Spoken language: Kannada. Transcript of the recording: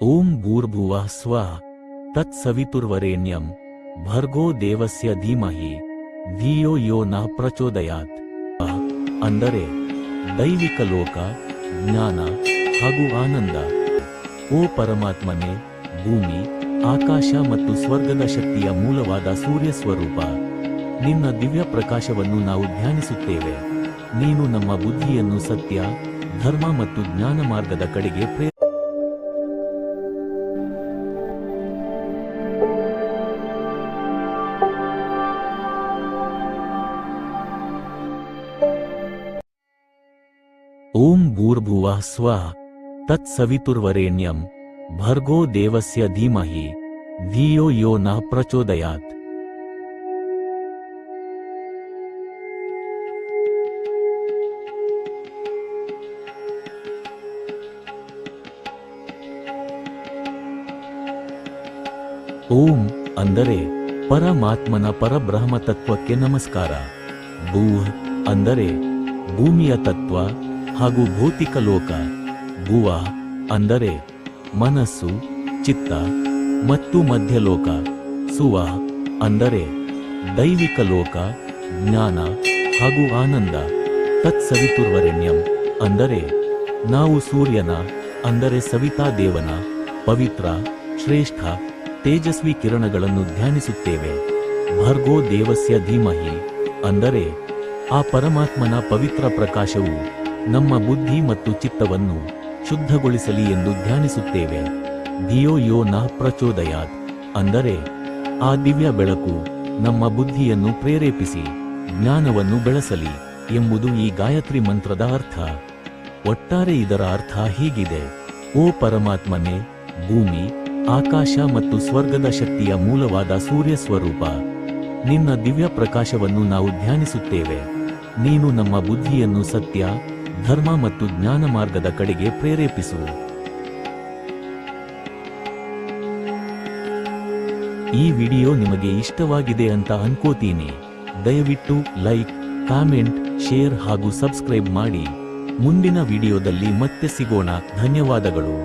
ಓಂ ಭೂರ್ಭುವಃ ಸ್ವಃ ತತ್ಸವಿತುರ್ವರೆಣ್ಯಂ ಭರ್ಗೋ ದೇವಸ್ಯ ಧೀಮಹಿ ಧಿಯೋ ಯೋ ನಃ ಪ್ರಚೋದಯಾತ್. ಅಂದರೆ ದೈವಿಕ ಲೋಕ, ಜ್ಞಾನ ಹಾಗೂ ಆನಂದ. ಓ ಪರಮಾತ್ಮನೇ, ಭೂಮಿ, ಆಕಾಶ ಮತ್ತು ಸ್ವರ್ಗದ ಶಕ್ತಿಯ ಮೂಲವಾದ ಸೂರ್ಯ ಸ್ವರೂಪ, ನಿನ್ನ ದಿವ್ಯ ಪ್ರಕಾಶವನ್ನು ನಾವು ಧ್ಯಾನಿಸುತ್ತೇವೆ. ನೀನು ನಮ್ಮ ಬುದ್ಧಿಯನ್ನು ಸತ್ಯ, ಧರ್ಮ ಮತ್ತು ಜ್ಞಾನ ಮಾರ್ಗದ ಕಡೆಗೆ ಓಂ ಭೂರ್ಭುವಃ ಸ್ವಃ ತತ್ಸವಿತುರ್ವರೆಣ್ಯಂ ಭರ್ಗೋ ದೇವಸ್ಯ ಧೀಮಹಿ ಧಿಯೋ ಯೋ ನಃ ಪ್ರಚೋದಯಾತ್. ಓಂ ಅಂದರೆ ಪರಮಾತ್ಮನ ಪರಬ್ರಹ್ಮ ತತ್ವಕ್ಕೆ ನಮಸ್ಕಾರ. ಭೂಃ ಅಂದರೆ ಭೂಮಿಯ ತತ್ವ ಹಾಗೂ ಭೌತಿಕ ಲೋಕ. ಭುವಃ ಅಂದರೆ ಮನಸ್ಸು, ಚಿತ್ತ ಮತ್ತು ಮಧ್ಯಲೋಕ. ಸುವಃ ಅಂದರೆ ದೈವಿಕ ಲೋಕ, ಜ್ಞಾನ ಹಾಗೂ ಆನಂದ. ತತ್ಸವಿತುರ್ವರೆಣ್ಯಂ ಅಂದರೆ ನಾವು ಸೂರ್ಯನ ಅಂದರೆ ಸವಿತಾ ದೇವನ ಪವಿತ್ರ, ಶ್ರೇಷ್ಠ, ತೇಜಸ್ವಿ ಕಿರಣಗಳನ್ನು ಧ್ಯಾನಿಸುತ್ತೇವೆ. ಭರ್ಗೋ ದೇವಸ್ಯ ಧೀಮಹಿ ಅಂದರೆ ಆ ಪರಮಾತ್ಮನ ಪವಿತ್ರ ಪ್ರಕಾಶವು ನಮ್ಮ ಬುದ್ಧಿ ಮತ್ತು ಚಿತ್ತವನ್ನು ಶುದ್ಧಗೊಳಿಸಲಿ ಎಂದು ಧ್ಯಾನಿಸುತ್ತೇವೆ. ಧಿಯೋ ಯೋ ನಃ ಪ್ರಚೋದಯಾತ್ ಅಂದರೆ ಆ ದಿವ್ಯ ಬೆಳಕು ನಮ್ಮ ಬುದ್ಧಿಯನ್ನು ಪ್ರೇರೇಪಿಸಿ ಜ್ಞಾನವನ್ನು ಬೆಳೆಸಲಿ ಎಂಬುದು ಈ ಗಾಯತ್ರಿ ಮಂತ್ರದ ಅರ್ಥ. ಒಟ್ಟಾರೆ ಇದರ ಅರ್ಥ ಹೀಗಿದೆ: ಓ ಪರಮಾತ್ಮನೇ, ಭೂಮಿ, ಆಕಾಶ ಮತ್ತು ಸ್ವರ್ಗದ ಶಕ್ತಿಯ ಮೂಲವಾದ ಸೂರ್ಯ ಸ್ವರೂಪ, ನಿನ್ನ ದಿವ್ಯ ಪ್ರಕಾಶವನ್ನು ನಾವು ಧ್ಯಾನಿಸುತ್ತೇವೆ. ನೀನು ನಮ್ಮ ಬುದ್ಧಿಯನ್ನು ಸತ್ಯ, ಧರ್ಮ ಮತ್ತು ಜ್ಞಾನ ಮಾರ್ಗದ ಕಡೆಗೆ ಪ್ರೇರೇಪಿಸು. ಈ ವಿಡಿಯೋ ನಿಮಗೆ ಇಷ್ಟವಾಗಿದೆ ಅಂತ ಅನ್ಕೋತೀನಿ. ದಯವಿಟ್ಟು ಲೈಕ್, ಕಾಮೆಂಟ್, ಶೇರ್ ಹಾಗೂ ಸಬ್ಸ್ಕ್ರೈಬ್ ಮಾಡಿ. ಮುಂದಿನ ವಿಡಿಯೋದಲ್ಲಿ ಮತ್ತೆ ಸಿಗೋಣ. ಧನ್ಯವಾದಗಳು.